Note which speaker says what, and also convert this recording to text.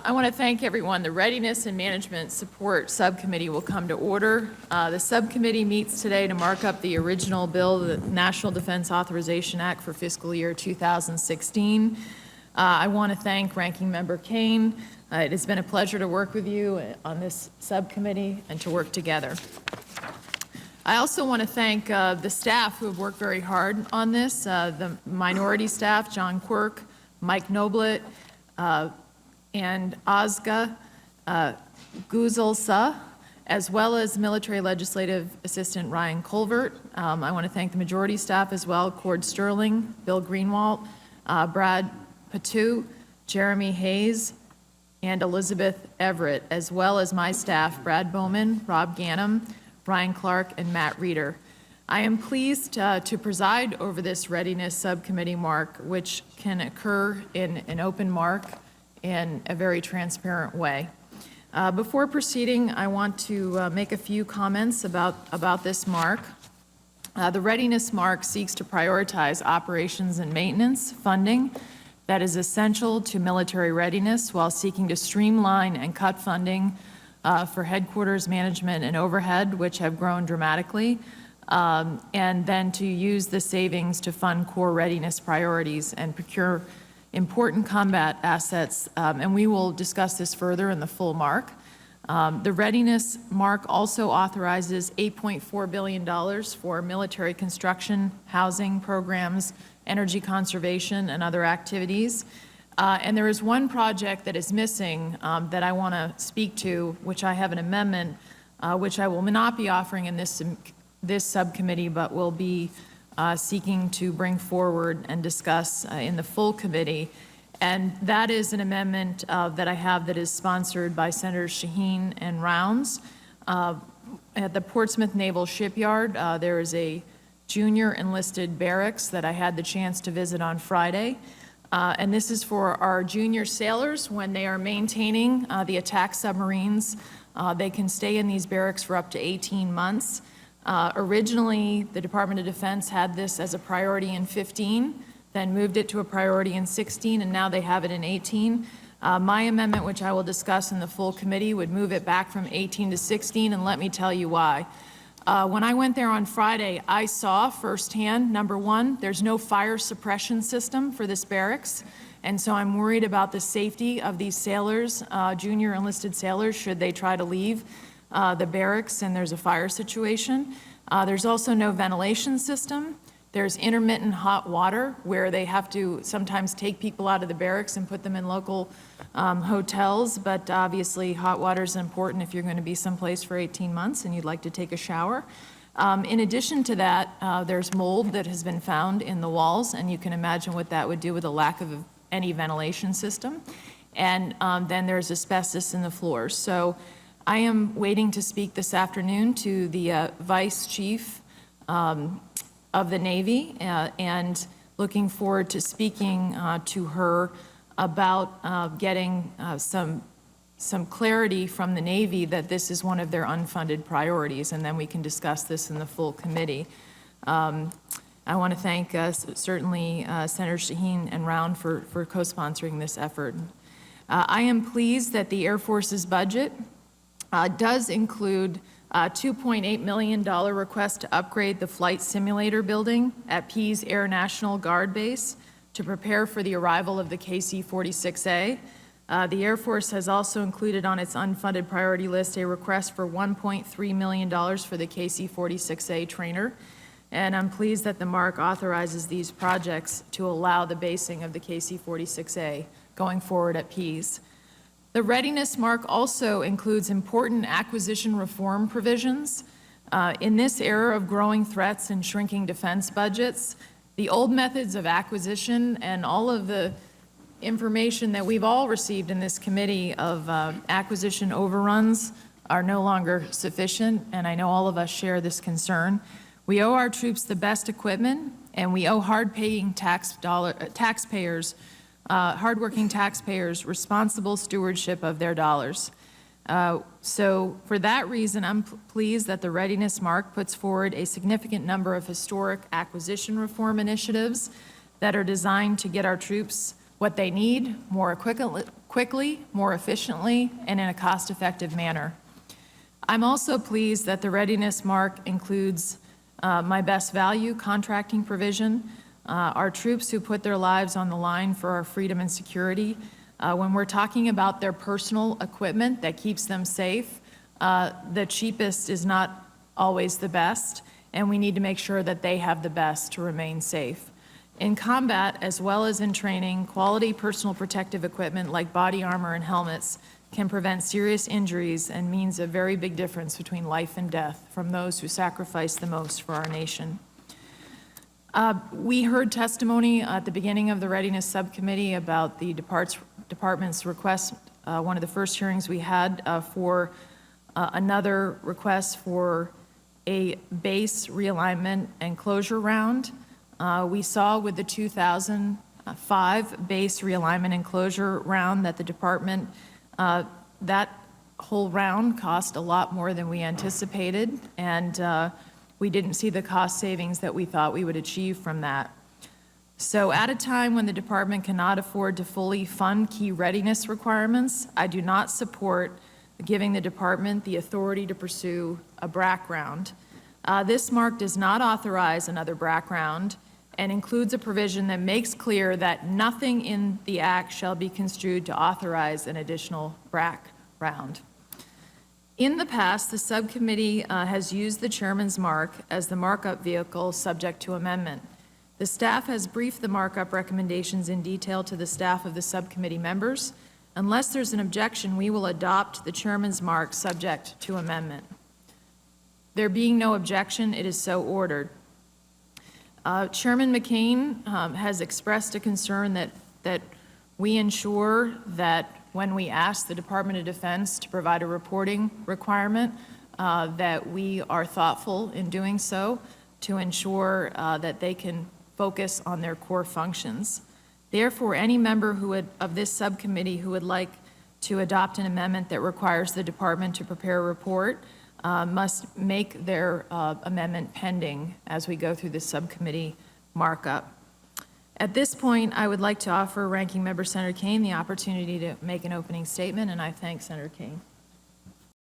Speaker 1: I want to thank everyone. The Readiness and Management Support Subcommittee will come to order. The subcommittee meets today to mark up the original bill, the National Defense Authorization Act for fiscal year 2016. I want to thank Ranking Member Kane. It has been a pleasure to work with you on this subcommittee and to work together. I also want to thank the staff who have worked very hard on this, the minority staff, John Quirk, Mike Noblet, and Ozga Guzelsa, as well as Military Legislative Assistant Ryan Colvert. I want to thank the majority staff as well, Cord Sterling, Bill Greenwalt, Brad Patu, Jeremy Hayes, and Elizabeth Everett, as well as my staff, Brad Bowman, Rob Gannum, Brian Clark, and Matt Reeder. I am pleased to preside over this Readiness Subcommittee mark, which can occur in an open mark in a very transparent way. Before proceeding, I want to make a few comments about this mark. The Readiness mark seeks to prioritize operations and maintenance funding that is essential to military readiness while seeking to streamline and cut funding for headquarters management and overhead, which have grown dramatically, and then to use the savings to fund core readiness priorities and procure important combat assets, and we will discuss this further in the full mark. The Readiness mark also authorizes $8.4 billion for military construction, housing programs, energy conservation, and other activities. And there is one project that is missing that I want to speak to, which I have an amendment, which I will not be offering in this subcommittee, but will be seeking to bring forward and discuss in the full committee. And that is an amendment that I have that is sponsored by Senators Shaheen and Rounds. At the Portsmouth Naval Shipyard, there is a junior enlisted barracks that I had the chance to visit on Friday. And this is for our junior sailors when they are maintaining the attack submarines. They can stay in these barracks for up to 18 months. Originally, the Department of Defense had this as a priority in 15, then moved it to a priority in 16, and now they have it in 18. My amendment, which I will discuss in the full committee, would move it back from 18 to 16, and let me tell you why. When I went there on Friday, I saw firsthand, number one, there's no fire suppression system for this barracks, and so I'm worried about the safety of these sailors, junior enlisted sailors, should they try to leave the barracks and there's a fire situation. There's also no ventilation system. There's intermittent hot water where they have to sometimes take people out of the barracks and put them in local hotels, but obviously hot water is important if you're going to be someplace for 18 months and you'd like to take a shower. In addition to that, there's mold that has been found in the walls, and you can imagine what that would do with a lack of any ventilation system. And then there's asbestos in the floors. So I am waiting to speak this afternoon to the Vice Chief of the Navy and looking forward to speaking to her about getting some clarity from the Navy that this is one of their unfunded priorities, and then we can discuss this in the full committee. I want to thank certainly Senator Shaheen and Round for co-sponsoring this effort. I am pleased that the Air Force's budget does include a $2.8 million request to upgrade the flight simulator building at Pease Air National Guard Base to prepare for the arrival of the KC-46A. The Air Force has also included on its unfunded priority list a request for $1.3 million for the KC-46A trainer. And I'm pleased that the mark authorizes these projects to allow the basing of the KC-46A going forward at Pease. The Readiness mark also includes important acquisition reform provisions. In this era of growing threats and shrinking defense budgets, the old methods of acquisition and all of the information that we've all received in this committee of acquisition overruns are no longer sufficient, and I know all of us share this concern. We owe our troops the best equipment, and we owe hard-paying taxpayers hardworking taxpayers responsible stewardship of their dollars. So for that reason, I'm pleased that the Readiness mark puts forward a significant number of historic acquisition reform initiatives that are designed to get our troops what they need more quickly, more efficiently, and in a cost-effective manner. I'm also pleased that the Readiness Mark includes my best value contracting provision. Our troops who put their lives on the line for our freedom and security, when we're talking about their personal equipment that keeps them safe, the cheapest is not always the best, and we need to make sure that they have the best to remain safe. In combat, as well as in training, quality personal protective equipment like body armor and helmets can prevent serious injuries and means a very big difference between life and death from those who sacrifice the most for our nation. We heard testimony at the beginning of the Readiness Subcommittee about the department's request, one of the first hearings we had for another request for a base realignment and closure round. We saw with the 2005 base realignment and closure round that the department, that whole round cost a lot more than we anticipated, and we didn't see the cost savings that we thought we would achieve from that. So at a time when the department cannot afford to fully fund key readiness requirements, I do not support giving the department the authority to pursue a BRAC round. This mark does not authorize another BRAC round and includes a provision that makes clear that nothing in the Act shall be construed to authorize an additional BRAC round. In the past, the subcommittee has used the chairman's mark as the markup vehicle subject to amendment. The staff has briefed the markup recommendations in detail to the staff of the subcommittee members. Unless there's an objection, we will adopt the chairman's mark subject to amendment. There being no objection, it is so ordered. Chairman McCain has expressed a concern that we ensure that when we ask the Department of Defense to provide a reporting requirement, that we are thoughtful in doing so to ensure that they can focus on their core functions. Therefore, any member of this subcommittee who would like to adopt an amendment that requires the department to prepare a report must make their amendment pending as we go through the subcommittee markup. At this point, I would like to offer Ranking Member Senator Kaine the opportunity to make an opening statement, and I thank Senator Kaine.